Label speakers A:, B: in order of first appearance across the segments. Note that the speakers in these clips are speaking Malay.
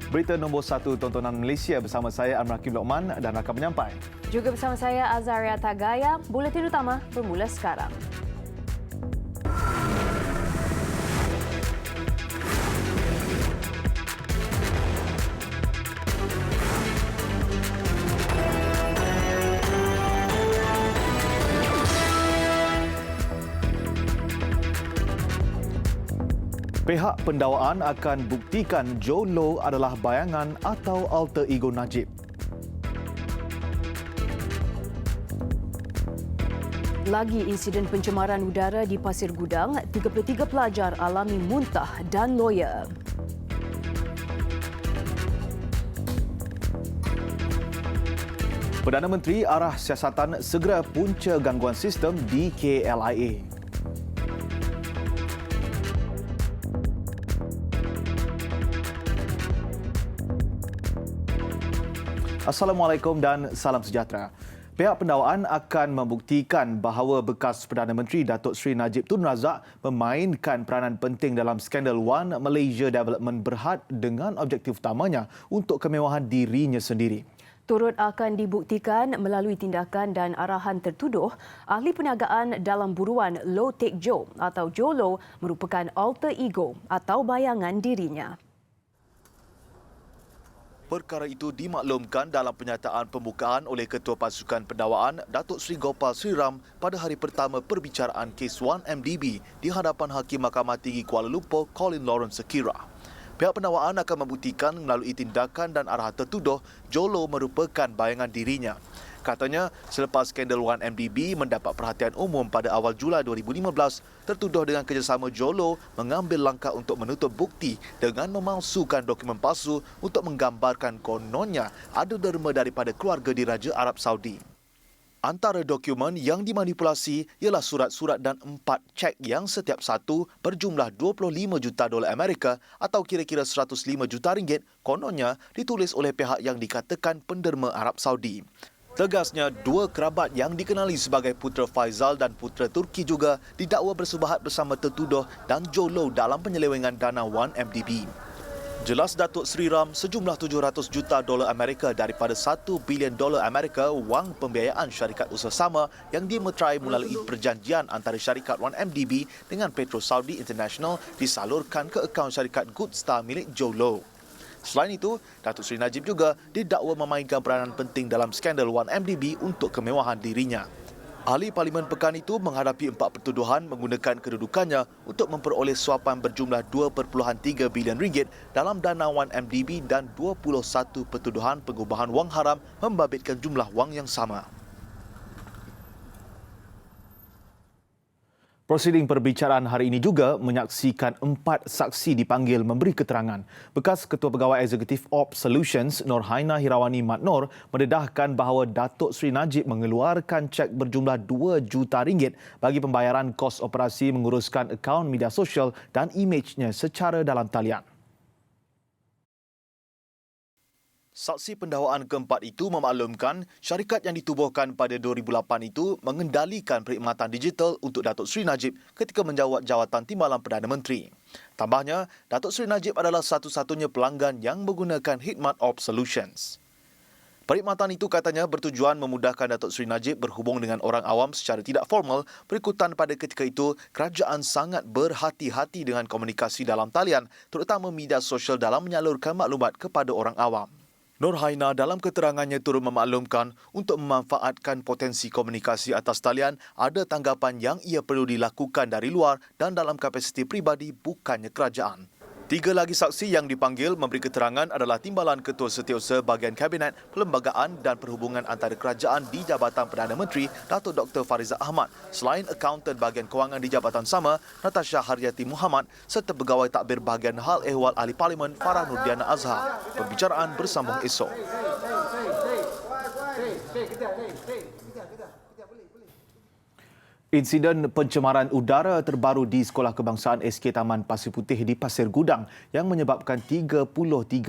A: Berita nombor 1 tontonan Malaysia bersama saya Amrakim Lokman dan rakan penyampai.
B: Juga bersama saya Azaria Tagaya. Buletin utama bermula sekarang.
A: Pihak pendawaan akan buktikan Joe Low adalah bayangan atau alter ego Najib.
B: Lagi insiden pencemaran udara di Pasir Gudang, 33 pelajar alami muntah dan loya.
A: Perdana Menteri arah siasatan segera punca gangguan sistem di KLIA. Assalamualaikum dan salam sejahtera. Pihak pendawaan akan membuktikan bahawa bekas Perdana Menteri Datuk Seri Najib Tun Razak memainkan peranan penting dalam skandal One Malaysia Development Berhad dengan objektif utamanya untuk kemewahan dirinya sendiri.
B: Turut akan dibuktikan melalui tindakan dan arahan tertuduh, ahli perniagaan dalam buruan Low Take Joe atau Joe Low merupakan alter ego atau bayangan dirinya.
A: Perkara itu dimaklumkan dalam pernyataan pembukaan oleh Ketua Pasukan Pendawaan Datuk Seri Gopal Sri Ram pada hari pertama perbicaraan kes 1MDB di hadapan Hakim Mahkamah Tinggi Kuala Lumpur Colin Lawrence Sekira. Pihak pendawaan akan membuktikan melalui tindakan dan arahan tertuduh Jolo merupakan bayangan dirinya. Katanya, selepas skandal 1MDB mendapat perhatian umum pada awal Julai 2015, tertuduh dengan kerjasama Jolo mengambil langkah untuk menutup bukti dengan memalsukan dokumen palsu untuk menggambarkan kononnya ada derma daripada keluarga diraja Arab Saudi. Antara dokumen yang dimanipulasi ialah surat-surat dan 4 cek yang setiap satu berjumlah 25 juta dolar Amerika atau kira-kira 105 juta ringgit kononnya ditulis oleh pihak yang dikatakan penderma Arab Saudi. Tegasnya, dua kerabat yang dikenali sebagai putera Faizal dan putera Turki juga didakwa bersubahat bersama tertuduh dan Jolo dalam penyelewengan dana 1MDB. Jelas Datuk Sri Ram, sejumlah 700 juta dolar Amerika daripada 1 bilion dolar Amerika wang pembiayaan syarikat usaha sama yang dimeterai melalui perjanjian antara syarikat 1MDB dengan Petro Saudi International disalurkan ke akaun syarikat Good Star milik Jolo. Selain itu, Datuk Seri Najib juga didakwa memainkan peranan penting dalam skandal 1MDB untuk kemewahan dirinya. Ahli Parlimen pekan itu menghadapi 4 pertuduhan menggunakan kedudukannya untuk memperoleh suapan berjumlah 2.3 bilion ringgit dalam dana 1MDB dan 21 pertuduhan pengubahan wang haram membabitkan jumlah wang yang sama. Prosiding perbicaraan hari ini juga menyaksikan 4 saksi dipanggil memberi keterangan. Bekas Ketua Pegawai Eksekutif Ops Solutions, Nurhaina Hirawani Mat Nor, mendedahkan bahawa Datuk Seri Najib mengeluarkan cek berjumlah 2 juta ringgit bagi pembayaran kos operasi menguruskan akaun media sosial dan imejnya secara dalam talian. Saksi pendawaan keempat itu memaklumkan syarikat yang ditubuhkan pada 2008 itu mengendalikan perkhidmatan digital untuk Datuk Seri Najib ketika menjawat jawatan Timbalan Perdana Menteri. Tambahnya, Datuk Seri Najib adalah satu-satunya pelanggan yang menggunakan khidmat Ops Solutions. Perkhidmatan itu katanya bertujuan memudahkan Datuk Seri Najib berhubung dengan orang awam secara tidak formal berikutan pada ketika itu kerajaan sangat berhati-hati dengan komunikasi dalam talian terutama media sosial dalam menyalurkan maklumat kepada orang awam. Nurhaina dalam keterangannya turut memaklumkan untuk memanfaatkan potensi komunikasi atas talian ada tanggapan yang ia perlu dilakukan dari luar dan dalam kapasiti pribadi bukannya kerajaan. 3 lagi saksi yang dipanggil memberi keterangan adalah Timbalan Ketua Setiausaha Bahagian Kabinet, Perlembagaan dan Perhubungan Antara Kerajaan di Jabatan Perdana Menteri, Datuk Dr. Fariza Ahmad, selain akaunten bahagian kewangan di jabatan sama, Natasha Haryati Muhammad, serta pegawai takbir bahagian hal ehwal Ahli Parlimen Farah Nurdiana Azhar. Pembicaraan bersambung esok. Insiden pencemaran udara terbaru di Sekolah Kebangsaan SK Taman Pasir Putih di Pasir Gudang yang menyebabkan 33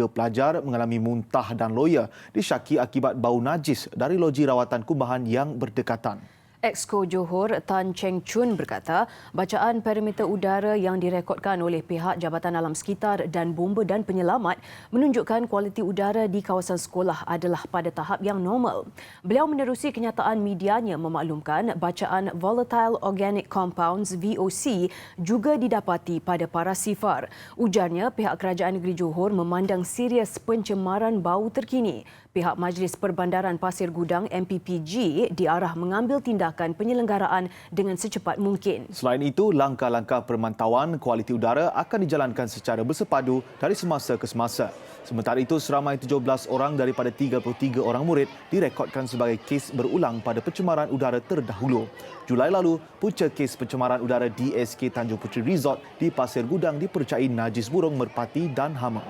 A: pelajar mengalami muntah dan loya disyaki akibat bau najis dari loji rawatan kumbahan yang berdekatan.
B: Exco Johor Tan Cheng Chun berkata, bacaan parameter udara yang direkodkan oleh pihak Jabatan Alam Sekitar dan Bomba dan Penyelamat menunjukkan kualiti udara di kawasan sekolah adalah pada tahap yang normal. Beliau menerusi kenyataan medianya memaklumkan bacaan Volatile Organic Compounds VOC juga didapati pada para sifar. Ujarnya, pihak Kerajaan Negeri Johor memandang serius pencemaran bau terkini. Pihak Majlis Perbandaran Pasir Gudang MPPG diarah mengambil tindakan penyelenggaraan dengan secepat mungkin.
A: Selain itu, langkah-langkah pemantauan kualiti udara akan dijalankan secara bersepadu dari semasa ke semasa. Sementara itu, seramai 17 orang daripada 33 orang murid direkodkan sebagai kes berulang pada pencemaran udara terdahulu. Julai lalu, punca kes pencemaran udara di SK Tanjung Puteri Resort di Pasir Gudang dipercayai najis burung, merpati dan hama.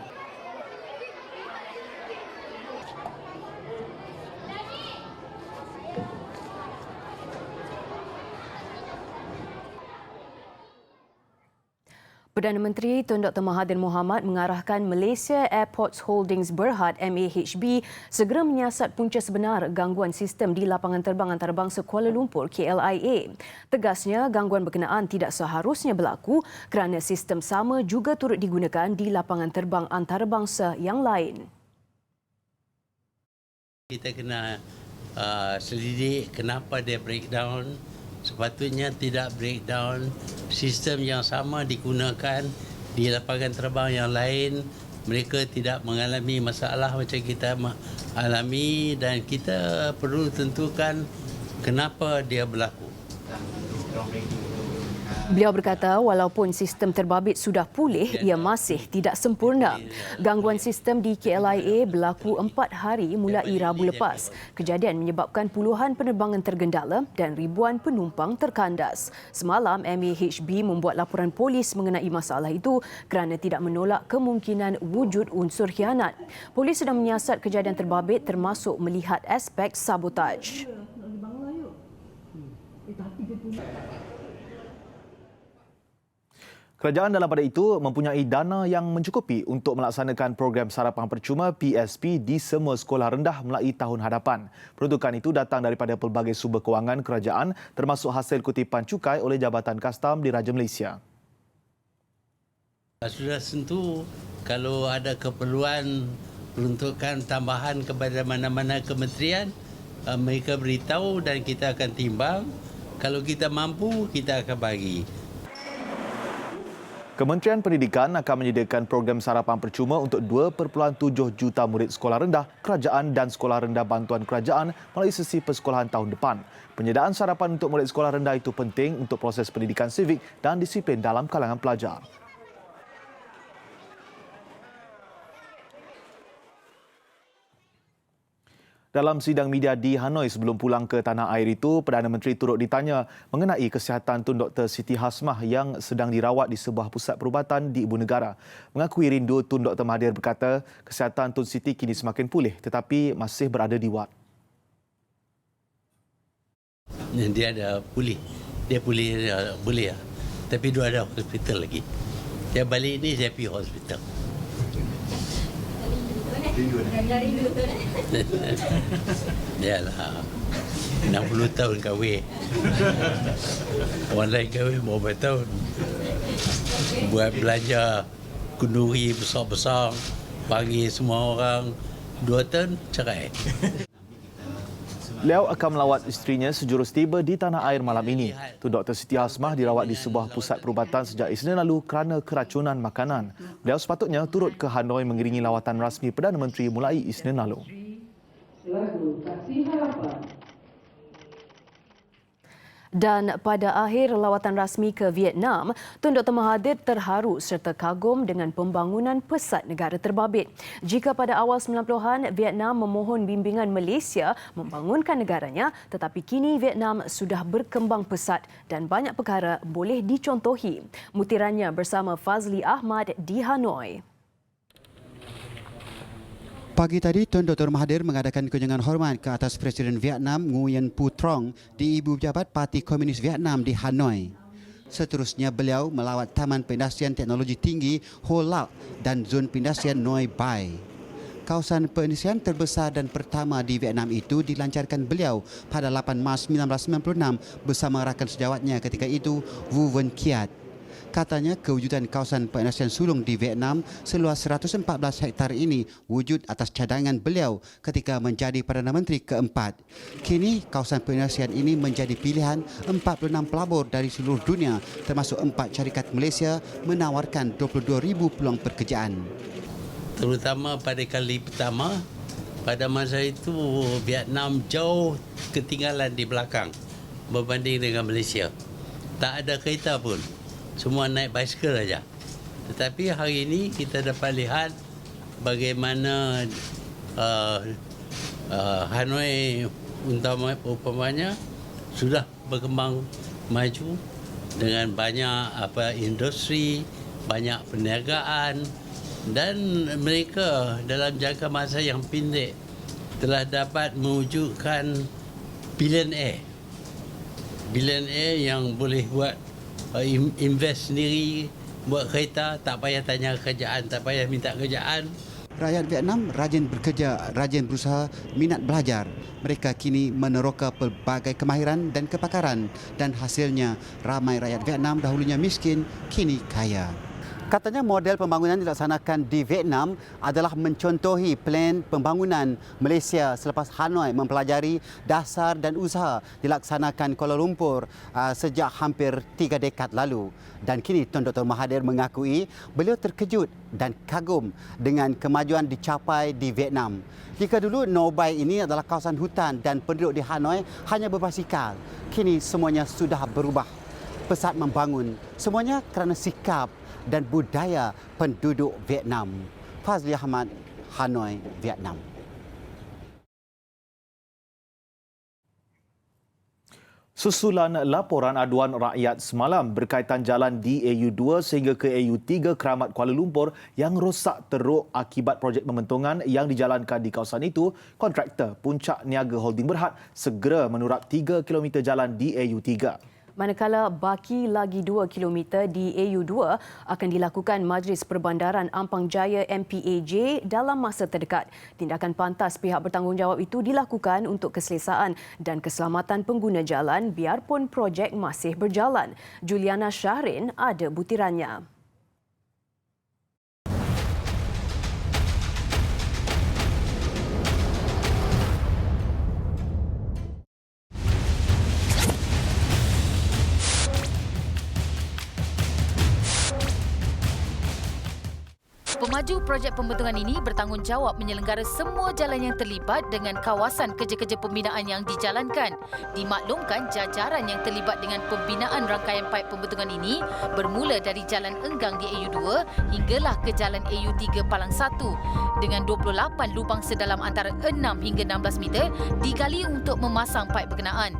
B: Perdana Menteri Tun Dr. Mahathir Mohamad mengarahkan Malaysia Airports Holdings Berhad MAHB segera menyiasat punca sebenar gangguan sistem di lapangan terbang antarabangsa Kuala Lumpur KLIA. Tegasnya, gangguan berkenaan tidak seharusnya berlaku kerana sistem sama juga turut digunakan di lapangan terbang antarabangsa yang lain.
C: Kita kena selidik kenapa dia breakdown. Sepatutnya tidak breakdown. Sistem yang sama digunakan di lapangan terbang yang lain. Mereka tidak mengalami masalah macam kita alami dan kita perlu tentukan kenapa dia berlaku.
B: Beliau berkata walaupun sistem terbabit sudah pulih, ia masih tidak sempurna. Gangguan sistem di KLIA berlaku 4 hari mulai Rabu lepas. Kejadian menyebabkan puluhan penerbangan tergendala dan ribuan penumpang terkandas. Semalam, MAHB membuat laporan polis mengenai masalah itu kerana tidak menolak kemungkinan wujud unsur khianat. Polis sedang menyiasat kejadian terbabit termasuk melihat aspek sabotaj.
A: Kerajaan dalam pada itu mempunyai dana yang mencukupi untuk melaksanakan program sarapan percuma PSP di semua sekolah rendah melalui tahun hadapan. Peruntukan itu datang daripada pelbagai sumber kewangan kerajaan termasuk hasil kutipan cukai oleh Jabatan Kastam Diraja Malaysia.
C: Sudah tentu kalau ada keperluan peruntukan tambahan kepada mana-mana kementerian, mereka beritahu dan kita akan timbang. Kalau kita mampu, kita akan bagi.
A: Kementerian Pendidikan akan menyediakan program sarapan percuma untuk 2.7 juta murid sekolah rendah kerajaan dan sekolah rendah bantuan kerajaan melalui sesi persekolahan tahun depan. Penyediaan sarapan untuk murid sekolah rendah itu penting untuk proses pendidikan sivik dan disiplin dalam kalangan pelajar. Dalam sidang media di Hanoi sebelum pulang ke tanah air itu, Perdana Menteri turut ditanya mengenai kesihatan Tun Dr. Siti Hasmah yang sedang dirawat di sebuah pusat perubatan di Ibu Negara. Mengakui rindu, Tun Dr. Mahathir berkata kesihatan Tun Siti kini semakin pulih tetapi masih berada di wad.
C: Dia ada pulih. Dia pulih boleh lah. Tapi dia ada hospital lagi. Dia balik ni saya pergi hospital. Yalah, 60 tahun kahwin. Orang lain kahwin berapa tahun. Buat belanja kenduri besar-besar, bagi semua orang 2 tahun cerai.
A: Beliau akan melawat isterinya sejurus tiba di tanah air malam ini. Tun Dr. Siti Hasmah dirawat di sebuah pusat perubatan sejak Isnin lalu kerana keracunan makanan. Beliau sepatutnya turut ke Hanoi mengiringi lawatan rasmi Perdana Menteri mulai Isnin lalu.
B: Dan pada akhir lawatan rasmi ke Vietnam, Tun Dr. Mahathir terharu serta kagum dengan pembangunan pesat negara terbabit. Jika pada awal 90-an Vietnam memohon bimbingan Malaysia membangunkan negaranya, tetapi kini Vietnam sudah berkembang pesat dan banyak perkara boleh dicontohi. Mutirannya bersama Fazli Ahmad di Hanoi.
D: Pagi tadi, Tun Dr. Mahathir mengadakan kunjungan hormat ke atas Presiden Vietnam Nguyen Phu Trong di Ibu Pejabat Parti Komunis Vietnam di Hanoi. Seterusnya, beliau melawat Taman Pendasian Teknologi Tinggi Ho Lac dan Zon Pendasian Noi Bai. kawasan pengisian terbesar dan pertama di Vietnam itu dilancarkan beliau pada 8 Mac 1996 bersama rakan sejawatnya ketika itu, Wu Wen Kiat. Katanya kewujudan kawasan pengisian sulung di Vietnam seluas 114 hektar ini wujud atas cadangan beliau ketika menjadi Perdana Menteri keempat. Kini kawasan pengisian ini menjadi pilihan 46 pelabur dari seluruh dunia termasuk 4 syarikat Malaysia menawarkan 22,000 peluang pekerjaan.
C: Terutama pada kali pertama, pada masa itu Vietnam jauh ketinggalan di belakang berbanding dengan Malaysia. Tak ada kereta pun. Semua naik basikal saja. Tetapi hari ini kita dapat lihat bagaimana Hanoi umpamanya sudah berkembang maju dengan banyak industri, banyak perniagaan, dan mereka dalam jangka masa yang pendek telah dapat mewujudkan billionaire yang boleh buat invest sendiri, buat kereta, tak payah tanya kerjaan, tak payah minta kerjaan.
D: Rakyat Vietnam rajin bekerja, rajin berusaha, minat belajar. Mereka kini meneroka pelbagai kemahiran dan kepakaran dan hasilnya ramai rakyat Vietnam dahulunya miskin, kini kaya. Katanya model pembangunan dilaksanakan di Vietnam adalah mencontohi plan pembangunan Malaysia selepas Hanoi mempelajari dasar dan usaha dilaksanakan Kuala Lumpur sejak hampir 3 dekad lalu. Dan kini Tun Dr. Mahathir mengakui beliau terkejut dan kagum dengan kemajuan dicapai di Vietnam. Jika dulu Noi ini adalah kawasan hutan dan penduduk di Hanoi hanya berbasikal, kini semuanya sudah berubah. Pesat membangun, semuanya kerana sikap dan budaya penduduk Vietnam. Fazli Ahmad, Hanoi, Vietnam.
A: Susulan laporan aduan rakyat semalam berkaitan jalan DAU2 sehingga ke AU3 Keramat Kuala Lumpur yang rosak teruk akibat projek pembentungan yang dijalankan di kawasan itu, kontraktor Puncak Niaga Holding Berhad segera menurap 3 km jalan DAU3.
B: Manakala baki lagi 2 km di AU2 akan dilakukan Majlis Perbandaran Ampang Jaya MPAJ dalam masa terdekat. Tindakan pantas pihak bertanggungjawab itu dilakukan untuk keselesaan dan keselamatan pengguna jalan biarpun projek masih berjalan. Juliana Syahrin ada butirannya.
E: Pemaju projek pembentungan ini bertanggungjawab menyelenggara semua jalan yang terlibat dengan kawasan kerja-kerja pembinaan yang dijalankan. Dimaklumkan jajaran yang terlibat dengan pembinaan rangkaian paip pembentungan ini bermula dari Jalan Enggang di AU2 hinggalah ke Jalan AU3 Palang 1 dengan 28 lubang sedalam antara 6 hingga 16 meter digali untuk memasang paip berkenaan.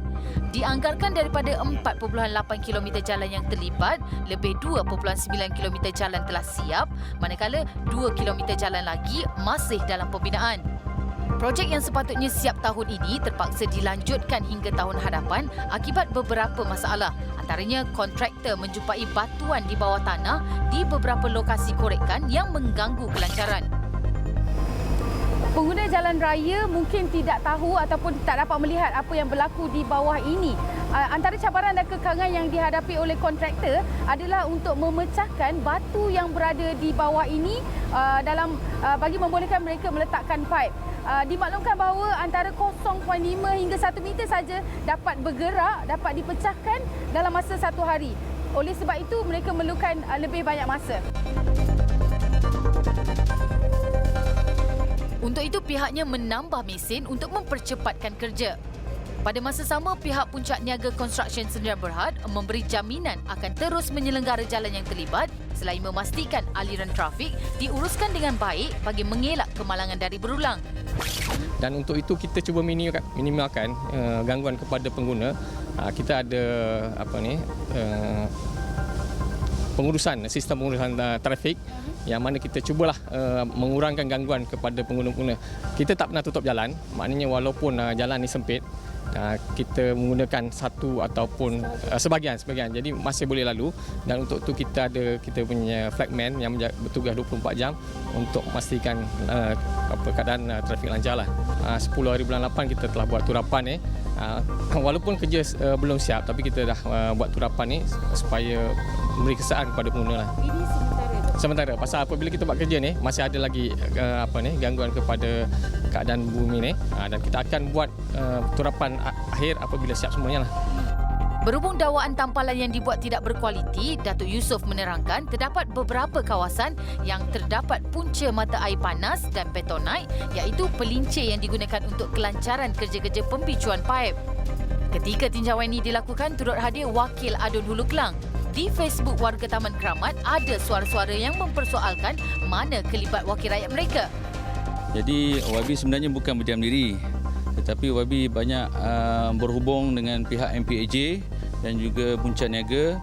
E: Dianggarkan daripada 4.8 km jalan yang terlibat, lebih 2.9 km jalan telah siap, manakala 2 km jalan lagi masih dalam pembinaan. Projek yang sepatutnya siap tahun ini terpaksa dilanjutkan hingga tahun hadapan akibat beberapa masalah. Antaranya kontraktor menjumpai batuan di bawah tanah di beberapa lokasi korekan yang mengganggu kelancaran.
F: Pengguna jalan raya mungkin tidak tahu ataupun tak dapat melihat apa yang berlaku di bawah ini. Antara cabaran dan kekangan yang dihadapi oleh kontraktor adalah untuk memecahkan batu yang berada di bawah ini bagi membolehkan mereka meletakkan paip. Dimaklumkan bahawa antara 0.5 hingga 1 meter saja dapat bergerak, dapat dipecahkan dalam masa 1 hari. Oleh sebab itu mereka memerlukan lebih banyak masa.
E: Untuk itu pihaknya menambah mesin untuk mempercepatkan kerja. Pada masa sama, pihak Puncak Niaga Construction Sdn Berhad memberi jaminan akan terus menyelenggara jalan yang terlibat selain memastikan aliran trafik diuruskan dengan baik bagi mengelak kemalangan dari berulang.
G: Dan untuk itu kita cuba minimalkan gangguan kepada pengguna. Kita ada sistem pengurusan trafik yang mana kita cubalah mengurangkan gangguan kepada pengguna-pengguna. Kita tak pernah tutup jalan, maknanya walaupun jalan ini sempit, kita menggunakan satu ataupun sebahagian. Jadi masih boleh lalu, dan untuk tu kita punya flagman yang bertugas 24 jam untuk memastikan keadaan trafik lancar lah. 10 hari bulan 8 kita telah buat turapan walaupun kerja belum siap, tapi kita dah buat turapan ni supaya memberi kesan kepada pengguna lah.
F: Ini
G: Sementara pasal apabila kita buat kerja ni masih ada lagi gangguan kepada keadaan bumi ni, dan kita akan buat turapan akhir apabila siap semuanya lah.
E: Berhubung dakwaan tampalan yang dibuat tidak berkualiti, Datuk Yusof menerangkan terdapat beberapa kawasan yang terdapat punca mata air panas dan betonite, iaitu pelincir yang digunakan untuk kelancaran kerja-kerja pembicuan paip. Ketika tinjauan ini dilakukan, turut hadir Wakil Adun Hulu Kelang. Di Facebook warga Taman Keramat ada suara-suara yang mempersoalkan mana kelibat wakil rakyat mereka.
H: Jadi YB sebenarnya bukan berdiam diri, tetapi YB banyak berhubung dengan pihak MPAJ dan juga Puncak Niaga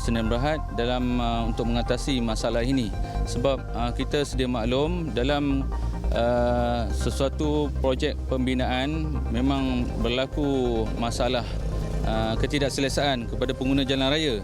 H: Sdn Bhd dalam untuk mengatasi masalah ini. Sebab kita sedia maklum dalam sesuatu projek pembinaan memang berlaku masalah ketidakselesaan kepada pengguna jalan raya.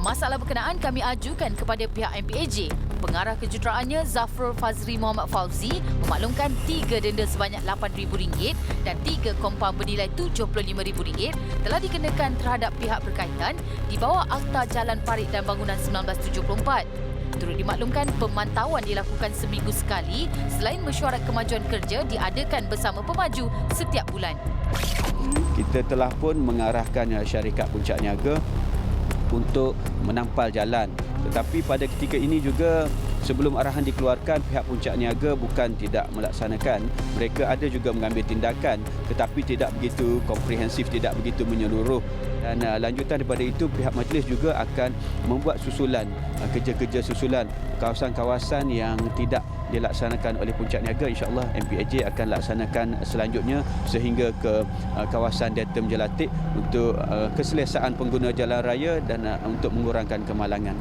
E: Masalah berkenaan kami ajukan kepada pihak MPAJ. Pengarah kejuteraannya Zafrul Fazri Muhammad Fauzi memaklumkan 3 denda sebanyak RM8,000 dan 3 kompaun bernilai RM75,000 telah dikenakan terhadap pihak berkaitan di bawah Akta Jalan Parit dan Bangunan 1974. Turut dimaklumkan pemantauan dilakukan seminggu sekali selain mesyuarat kemajuan kerja diadakan bersama pemaju setiap bulan.
I: Kita telah pun mengarahkan syarikat Puncak Niaga untuk menampal jalan. Tetapi pada ketika ini juga sebelum arahan dikeluarkan, pihak Puncak Niaga bukan tidak melaksanakan. Mereka ada juga mengambil tindakan tetapi tidak begitu komprehensif, tidak begitu menyeluruh. Dan lanjutan daripada itu, pihak majlis juga akan membuat susulan, kerja-kerja susulan kawasan-kawasan yang tidak dilaksanakan oleh Puncak Niaga. InsyaAllah MPAJ akan laksanakan selanjutnya sehingga ke kawasan Datum Jelatik untuk keselesaan pengguna jalan raya dan untuk mengurangkan kemalangan.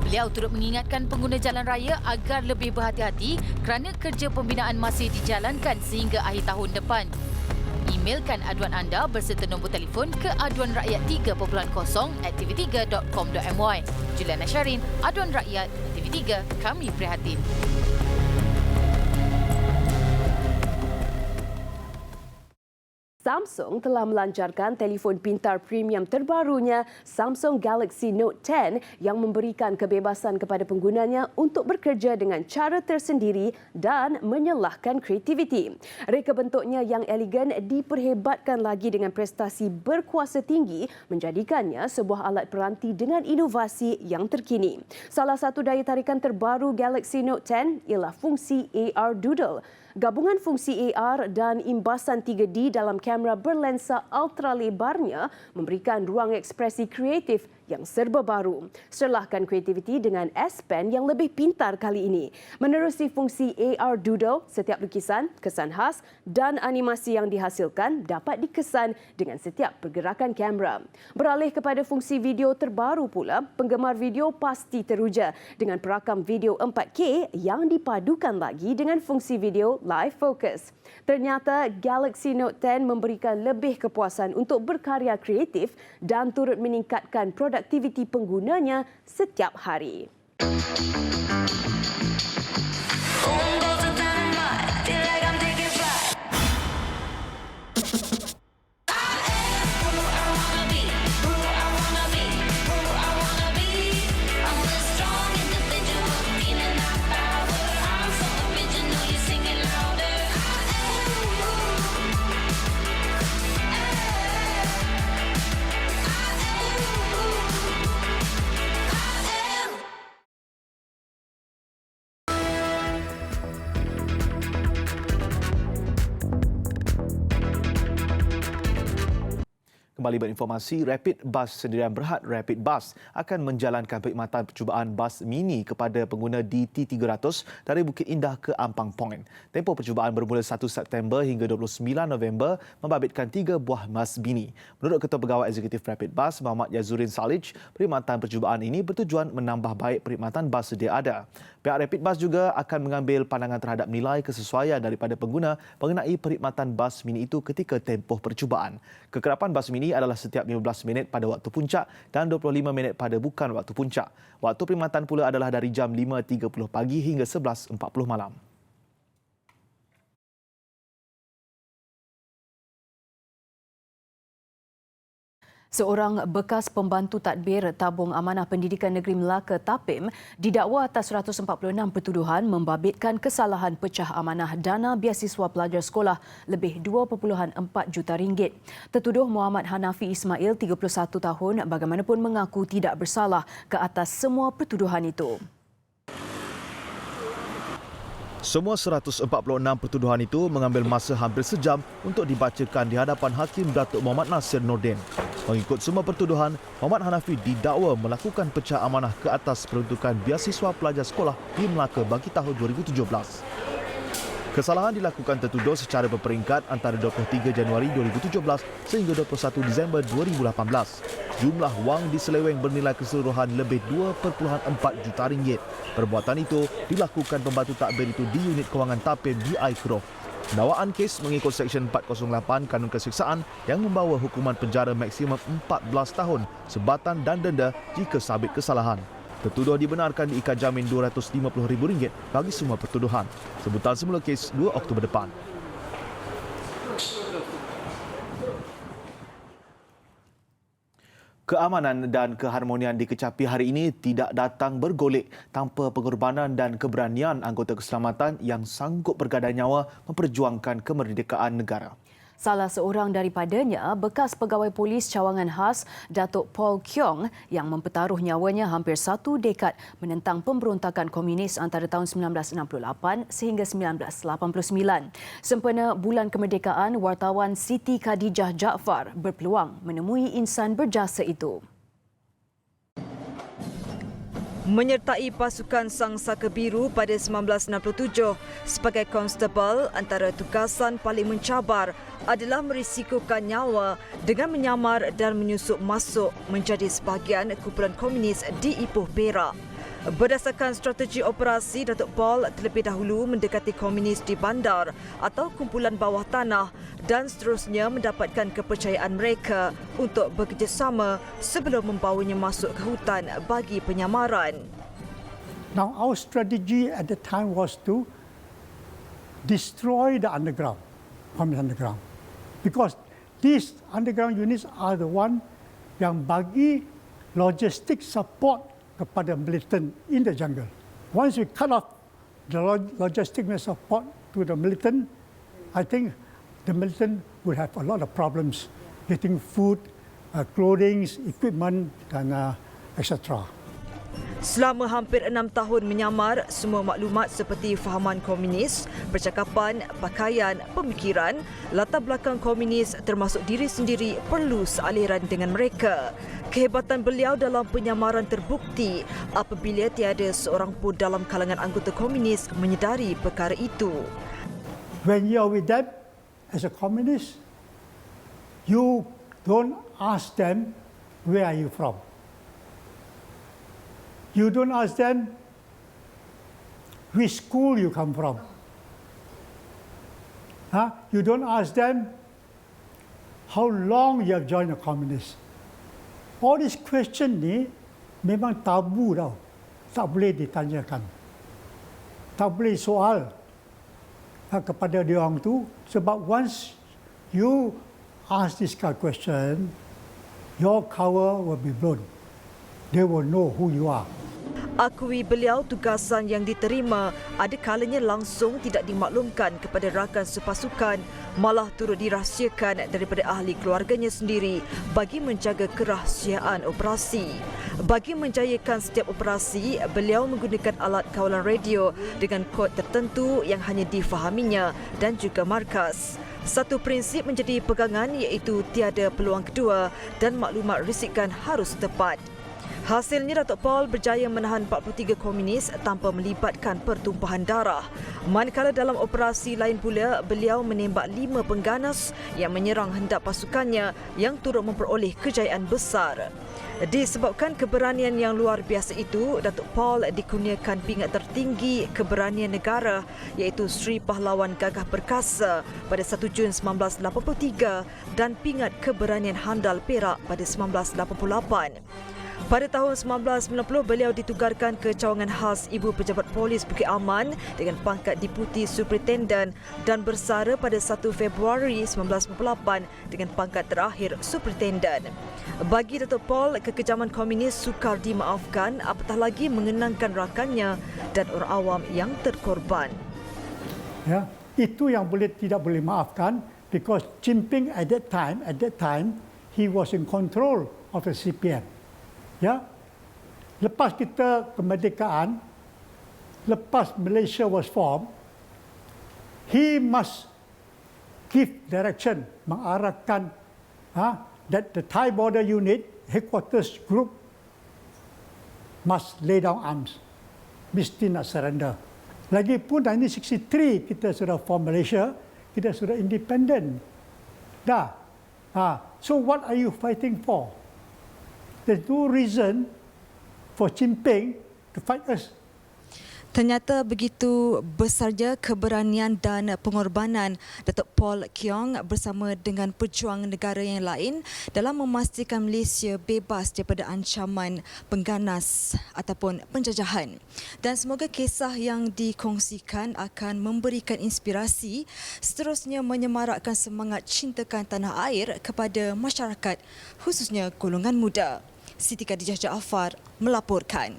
E: Beliau turut mengingatkan pengguna jalan raya agar lebih berhati-hati kerana kerja pembinaan masih dijalankan sehingga akhir tahun depan. Emailkan aduan anda berserta nombor telefon ke aduanrakyat3.0@tv3.com.my. Juliana Syarin, Aduan Rakyat, TV3, kami prihatin.
B: Samsung telah melancarkan telefon pintar premium terbarunya Samsung Galaxy Note 10 yang memberikan kebebasan kepada penggunanya untuk bekerja dengan cara tersendiri dan menyelahkan kreativiti. Reka bentuknya yang elegan diperhebatkan lagi dengan prestasi berkuasa tinggi menjadikannya sebuah alat peranti dengan inovasi yang terkini. Salah satu daya tarikan terbaru Galaxy Note 10 ialah fungsi AR Doodle. Gabungan fungsi AR dan imbasan 3D dalam kamera berlensa ultra lebarnya memberikan ruang ekspresi kreatif yang serba baru. Serlahkan kreativiti dengan S Pen yang lebih pintar kali ini. Menerusi fungsi AR Doodle, setiap lukisan, kesan khas dan animasi yang dihasilkan dapat dikesan dengan setiap pergerakan kamera. Beralih kepada fungsi video terbaru pula, penggemar video pasti teruja dengan perakam video 4K yang dipadukan lagi dengan fungsi video live focus. Ternyata Galaxy Note 10 memberikan lebih kepuasan untuk berkarya kreatif dan turut meningkatkan produktiviti penggunanya setiap hari.
A: Kembali berinformasi, Rapid Bus Sdn Bhd Rapid Bus akan menjalankan perkhidmatan percubaan bas mini kepada pengguna di T300 dari Bukit Indah ke Ampang Point. Tempoh percubaan bermula 1 September hingga 29 November membabitkan 3 buah bas mini. Menurut Ketua Pegawai Eksekutif Rapid Bus, Muhammad Yazurin Salij, perkhidmatan percubaan ini bertujuan menambah baik perkhidmatan bas sedia ada. Pihak Rapid Bus juga akan mengambil pandangan terhadap nilai kesesuaian daripada pengguna mengenai perkhidmatan bas mini itu ketika tempoh percubaan. Kekerapan bas mini adalah setiap 15 minit pada waktu puncak dan 25 minit pada bukan waktu puncak. Waktu perkhidmatan pula adalah dari jam 5.30 pagi hingga 11.40 malam.
B: Seorang bekas pembantu tadbir Tabung Amanah Pendidikan Negeri Melaka Tapim didakwa atas 146 pertuduhan membabitkan kesalahan pecah amanah dana biasiswa pelajar sekolah lebih 2.4 juta ringgit. Tertuduh Muhammad Hanafi Ismail, 31 tahun, bagaimanapun mengaku tidak bersalah ke atas semua pertuduhan itu.
A: Semua 146 pertuduhan itu mengambil masa hampir sejam untuk dibacakan di hadapan Hakim Datuk Muhammad Nasir Nordin. Mengikut semua pertuduhan, Muhammad Hanafi didakwa melakukan pecah amanah ke atas peruntukan biasiswa pelajar sekolah di Melaka bagi tahun 2017. Kesalahan dilakukan tertuduh secara berperingkat antara 23 Januari 2017 sehingga 21 Disember 2018. Jumlah wang diseleweng bernilai keseluruhan lebih 2.4 juta ringgit. Perbuatan itu dilakukan pembantu takbir itu di unit kewangan Tapim di Aikrov. Dakwaan kes mengikut Seksyen 408 Kanun Keseksaan yang membawa hukuman penjara maksimum 14 tahun, sebatan dan denda jika sabit kesalahan. Tertuduh dibenarkan diikat jamin RM250,000 bagi semua pertuduhan. Sebutan semula kes 2 Oktober depan. Keamanan dan keharmonian dikecapi hari ini tidak datang bergolek tanpa pengorbanan dan keberanian anggota keselamatan yang sanggup bergadai nyawa memperjuangkan kemerdekaan negara.
B: Salah seorang daripadanya, bekas pegawai polis cawangan khas Datuk Paul Keong yang mempertaruh nyawanya hampir 1 dekad menentang pemberontakan komunis antara tahun 1968 sehingga 1989. Sempena Bulan Kemerdekaan, wartawan Siti Khadijah Jaafar berpeluang menemui insan berjasa itu.
J: Menyertai pasukan Sang Saka Biru pada 1967 sebagai konstebel, antara tugasan paling mencabar adalah merisikokan nyawa dengan menyamar dan menyusup masuk menjadi sebahagian kumpulan komunis di Ipoh Perak. Berdasarkan strategi operasi, Datuk Paul terlebih dahulu mendekati komunis di bandar atau kumpulan bawah tanah dan seterusnya mendapatkan kepercayaan mereka untuk bekerjasama sebelum membawanya masuk ke hutan bagi penyamaran.
K: Now our strategy at the time was to destroy the underground, communist underground. Because these underground units are the one yang bagi logistic support kepada militant in the jungle. Once we cut off the logistic support to the militant, I think the militant would have a lot of problems getting food, clothing, equipment, dan etc.
J: Selama hampir 6 tahun menyamar, semua maklumat seperti fahaman komunis, percakapan, pakaian, pemikiran, latar belakang komunis termasuk diri sendiri perlu sealiran dengan mereka. Kehebatan beliau dalam penyamaran terbukti apabila tiada seorang pun dalam kalangan anggota komunis menyedari perkara itu.
K: When you are with them as a communist, you don't ask them where are you from. You don't ask them which school you come from. You don't ask them how long you have joined the communist. All these questions ni memang tabu tau. Tak boleh ditanyakan. Tak boleh soal kepada dia orang tu, sebab once you ask this kind of question, your cover will be blown. They will know who you are.
J: Akui beliau tugasan yang diterima ada kalanya langsung tidak dimaklumkan kepada rakan sepasukan, malah turut dirahsiakan daripada ahli keluarganya sendiri bagi menjaga kerahsiaan operasi. Bagi menjayakan setiap operasi, beliau menggunakan alat kawalan radio dengan kod tertentu yang hanya difahaminya dan juga markas. Satu prinsip menjadi pegangan iaitu tiada peluang kedua dan maklumat risikan harus tepat. Hasilnya, Datuk Paul berjaya menahan 43 komunis tanpa melibatkan pertumpahan darah. Manakala dalam operasi lain pula, beliau menembak 5 pengganas yang menyerang hendak pasukannya yang turut memperoleh kejayaan besar. Disebabkan keberanian yang luar biasa itu, Datuk Paul dikurniakan pingat tertinggi keberanian negara iaitu Sri Pahlawan Gagah Perkasa pada 1 Jun 1983 dan pingat keberanian handal Perak pada 1988. Pada tahun 1990, beliau ditugarkan ke cawangan khas Ibu Pejabat Polis Bukit Aman dengan pangkat Deputi Superintendent dan bersara pada 1 Februari 1998 dengan pangkat terakhir Superintendent. Bagi Datuk Paul, kekejaman komunis sukar dimaafkan, apatah lagi mengenangkan rakannya dan orang awam yang terkorban.
K: Ya, itu yang tidak boleh maafkan because Jinping at that time he was in control of the CPM. Ya, lepas kita kemerdekaan, lepas Malaysia was formed, he must give direction, mengarahkan that the Thai Border Unit headquarters group must lay down arms, mesti nak surrender. Lagipun 1963 kita sudah form Malaysia, kita sudah independent. Dah. So what are you fighting for? There's no reason for Jinping to fight us.
J: Ternyata begitu besarnya keberanian dan pengorbanan Datuk Paul Keong bersama dengan pejuang negara yang lain dalam memastikan Malaysia bebas daripada ancaman pengganas ataupun penjajahan. Dan semoga kisah yang dikongsikan akan memberikan inspirasi seterusnya menyemarakkan semangat cintakan tanah air kepada masyarakat khususnya golongan muda. Siti Khadijah Jaafar melaporkan.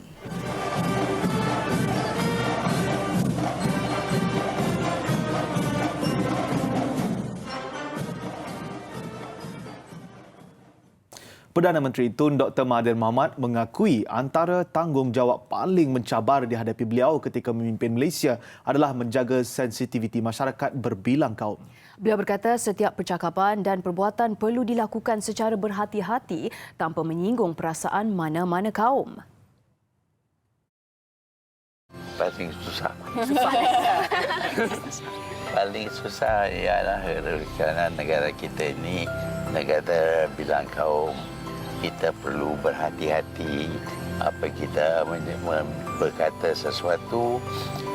A: Perdana Menteri Tun Dr. Mahathir Mohamad mengakui antara tanggungjawab paling mencabar dihadapi beliau ketika memimpin Malaysia adalah menjaga sensitiviti masyarakat berbilang kaum.
B: Beliau berkata setiap percakapan dan perbuatan perlu dilakukan secara berhati-hati tanpa menyinggung perasaan mana-mana kaum.
C: Paling susah. Paling susah ialah kerana negara kita ini negara bilang kaum. Kita perlu berhati-hati apa kita berkata sesuatu,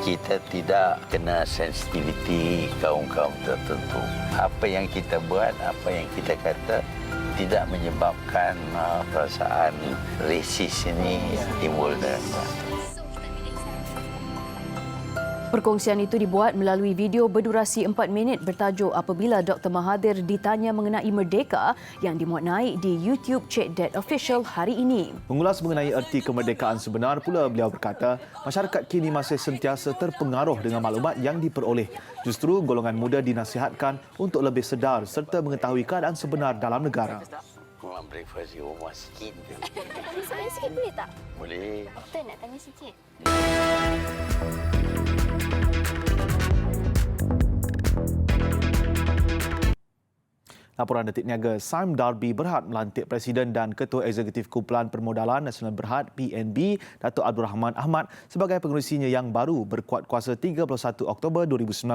C: kita tidak kena sensitiviti kaum-kaum tertentu. Apa yang kita buat, apa yang kita kata tidak menyebabkan perasaan resis ini timbul.
B: Perkongsian itu dibuat melalui video berdurasi 4 minit bertajuk Apabila Dr. Mahathir ditanya mengenai merdeka yang dimuat naik di YouTube Cik Dad Official hari ini.
A: Mengulas mengenai erti kemerdekaan sebenar pula, beliau berkata masyarakat kini masih sentiasa terpengaruh dengan maklumat yang diperoleh. Justru golongan muda dinasihatkan untuk lebih sedar serta mengetahui keadaan sebenar dalam negara.
C: Memang breakfast di rumah sikit.
L: Soalan sikit boleh tak?
C: Boleh.
L: Doktor nak tanya sikit.
A: Laporan Detik Niaga, Sime Darby Berhad melantik Presiden dan Ketua Eksekutif Kumpulan Permodalan Nasional Berhad PNB, Datuk Abdul Rahman Ahmad sebagai pengerusinya yang baru berkuat kuasa 31 Oktober 2019.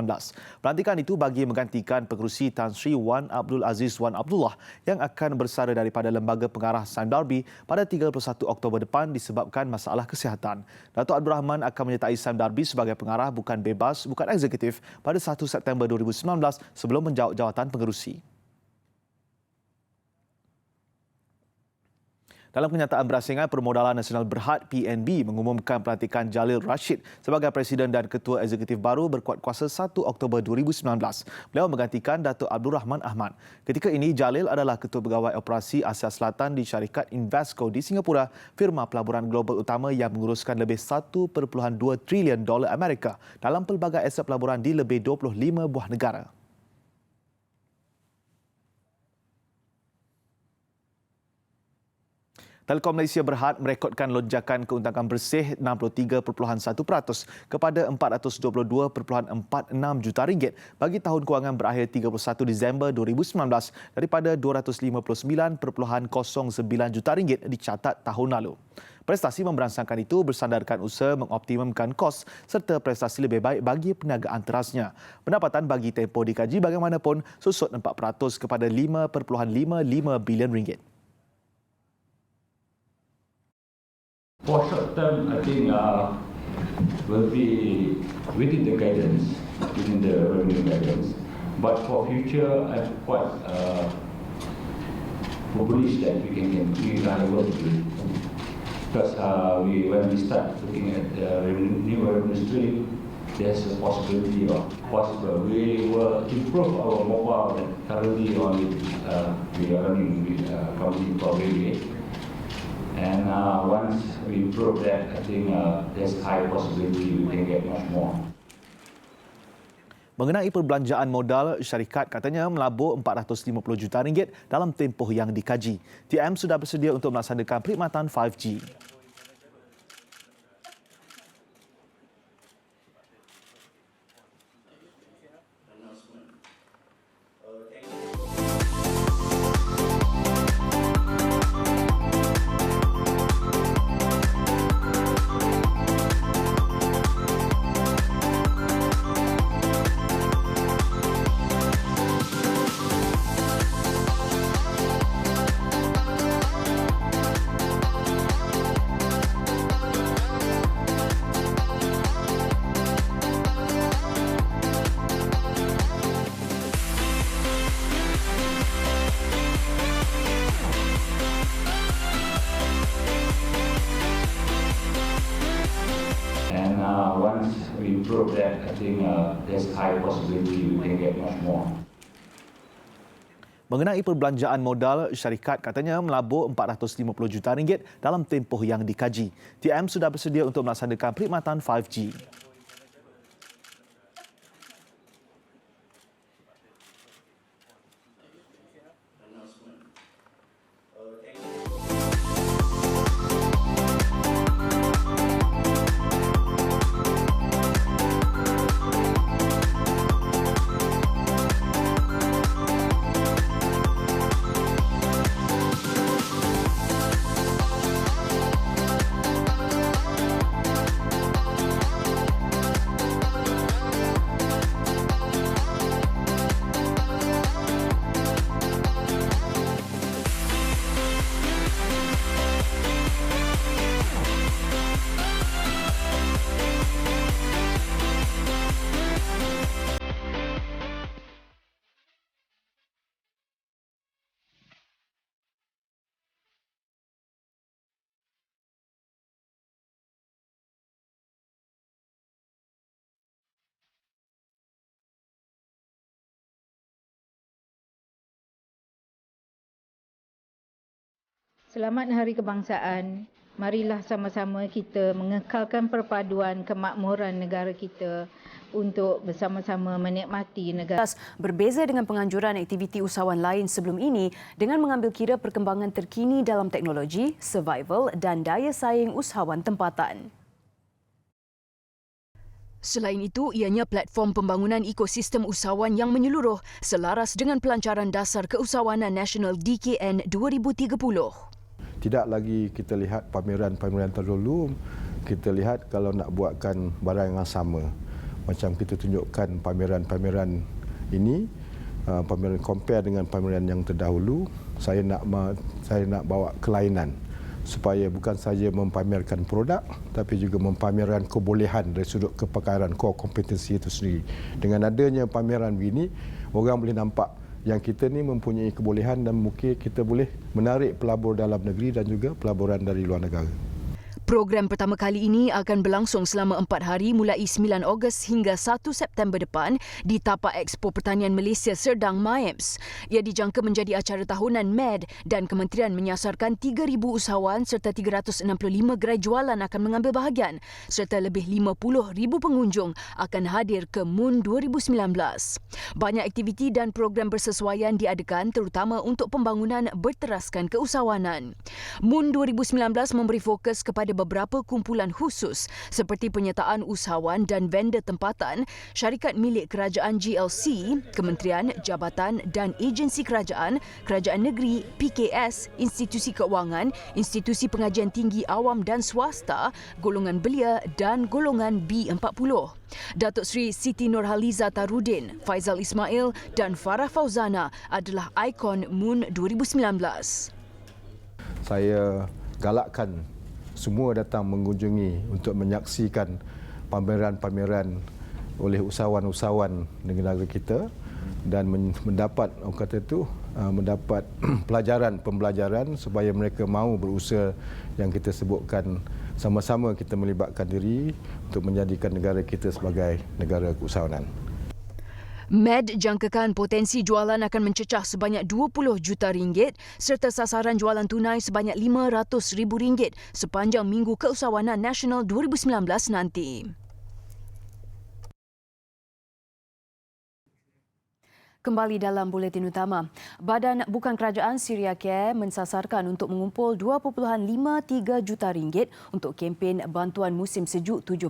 A: Pelantikan itu bagi menggantikan pengerusi Tan Sri Wan Abdul Aziz Wan Abdullah yang akan bersara daripada Lembaga Pengarah Sime Darby pada 31 Oktober depan disebabkan masalah kesihatan. Datuk Abdul Rahman akan menyertai Sime Darby sebagai pengarah bukan bebas, bukan eksekutif pada 1 September 2019 sebelum menjawab jawatan pengerusi. Dalam kenyataan berasingan, Permodalan Nasional Berhad PNB mengumumkan pelantikan Jalil Rashid sebagai Presiden dan Ketua Eksekutif baru berkuat kuasa 1 Oktober 2019. Beliau menggantikan Datuk Abdul Rahman Ahmad. Ketika ini, Jalil adalah Ketua Pegawai Operasi Asia Selatan di syarikat Invesco di Singapura, firma pelaburan global utama yang menguruskan lebih 1.2 trilion dolar Amerika dalam pelbagai aset pelaburan di lebih 25 buah negara. Telekom Malaysia Berhad merekodkan lonjakan keuntungan bersih 63.1% kepada 422.46 juta ringgit bagi tahun kewangan berakhir 31 Disember 2019 daripada 259.09 juta ringgit dicatat tahun lalu. Prestasi memberangsangkan itu bersandarkan usaha mengoptimumkan kos serta prestasi lebih baik bagi perniagaan terasnya. Pendapatan bagi Tempoh dikaji bagaimanapun susut 4% kepada 5.55 bilion ringgit.
M: For short term, I think will be within the guidance, within the revenue guidance. But for future, I'm quite bullish that we are able to do it. Because when we start looking at the new revenue stream, there's a possibility of possible. We will improve our mobile that currently we are running with company called Railway. And once we improve that, I think there's high possibility we can get much more.
A: Mengenai perbelanjaan modal, syarikat katanya melabur 450 juta ringgit dalam tempoh yang dikaji. TM sudah bersedia untuk melaksanakan perkhidmatan 5G.
M: Once we improve that, I think there's high possibility we can get much more.
A: Mengenai perbelanjaan modal, syarikat katanya melabur 450 juta ringgit dalam tempoh yang dikaji. TM sudah bersedia untuk melaksanakan perkhidmatan 5G.
F: Selamat Hari Kebangsaan. Marilah sama-sama kita mengekalkan perpaduan kemakmuran negara kita untuk bersama-sama menikmati negara.
B: Berbeza dengan penganjuran aktiviti usahawan lain sebelum ini dengan mengambil kira perkembangan terkini dalam teknologi, survival dan daya saing usahawan tempatan.
N: Selain itu, ianya platform pembangunan ekosistem usahawan yang menyeluruh selaras dengan pelancaran dasar keusahawanan nasional DKN 2030.
O: Tidak lagi kita lihat pameran-pameran terdahulu, kita lihat kalau nak buatkan barang yang sama. Macam kita tunjukkan pameran-pameran ini, pameran compare dengan pameran yang terdahulu, saya nak bawa kelainan supaya bukan saja mempamerkan produk tapi juga mempamerkan kebolehan dari sudut kepakaran core kompetensi itu sendiri. Dengan adanya pameran begini, orang boleh nampak yang kita ni mempunyai kebolehan dan mungkin kita boleh menarik pelabur dalam negeri dan juga pelaburan dari luar negara.
N: Program pertama kali ini akan berlangsung selama 4 hari mulai 9 Ogos hingga 1 September depan di Tapak Expo Pertanian Malaysia Serdang MAEMS. Ia dijangka menjadi acara tahunan MED dan kementerian menyasarkan 3,000 usahawan serta 365 gerai jualan akan mengambil bahagian serta lebih 50,000 pengunjung akan hadir ke MUN 2019. Banyak aktiviti dan program bersesuaian diadakan terutama untuk pembangunan berteraskan keusahawanan. MUN 2019 memberi fokus kepada beberapa kumpulan khusus seperti penyertaan usahawan dan vendor tempatan, syarikat milik kerajaan GLC, kementerian, jabatan dan agensi kerajaan, kerajaan negeri, PKS, institusi keuangan, institusi pengajian tinggi awam dan swasta, golongan belia dan golongan B40. Datuk Seri Siti Nurhaliza Tarudin, Faizal Ismail dan Farah Fauzana adalah ikon MUN 2019.
O: Saya galakkan semua datang mengunjungi untuk menyaksikan pameran-pameran oleh usahawan-usahawan negara kita dan mendapat mendapat pembelajaran supaya mereka mahu berusaha yang kita sebutkan, sama-sama kita melibatkan diri untuk menjadikan negara kita sebagai negara keusahawanan.
N: MED jangkakan potensi jualan akan mencecah sebanyak 20 juta ringgit serta sasaran jualan tunai sebanyak 500,000 ringgit sepanjang Minggu Keusahawanan Nasional 2019 nanti. Kembali dalam buletin utama, Badan Bukan Kerajaan Syria Care mensasarkan untuk mengumpul 2.53 juta ringgit untuk kempen bantuan musim sejuk 7.0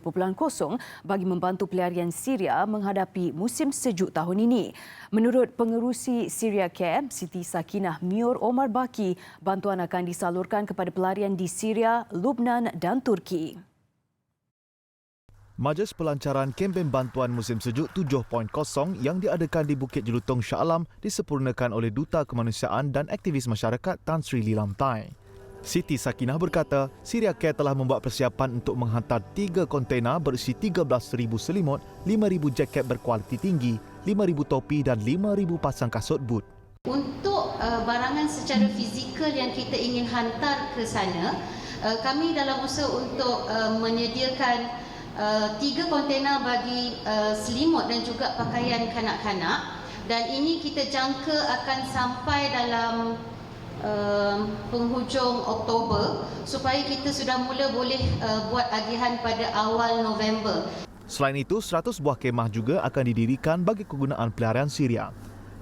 N: bagi membantu pelarian Syria menghadapi musim sejuk tahun ini. Menurut pengerusi Syria Care, Siti Sakinah Mior Omar Baki, bantuan akan disalurkan kepada pelarian di Syria, Lubnan dan Turki.
A: Majlis pelancaran kempen bantuan musim sejuk 7.0 yang diadakan di Bukit Jelutong Shah Alam disempurnakan oleh Duta Kemanusiaan dan Aktivis Masyarakat Tan Sri Lilam Tai. Siti Sakinah berkata, Syria Care telah membuat persiapan untuk menghantar 3 kontena berisi 13,000 selimut, 5,000 jaket berkualiti tinggi, 5,000 topi dan 5,000 pasang kasut boot.
P: Untuk barangan secara fizikal yang kita ingin hantar ke sana, kami dalam usaha untuk menyediakan 3 kontena bagi selimut dan juga pakaian kanak-kanak, dan ini kita jangka akan sampai dalam penghujung Oktober supaya kita sudah mula boleh buat agihan pada awal November.
A: Selain itu, 100 buah kemah juga akan didirikan bagi kegunaan pelarian Syria.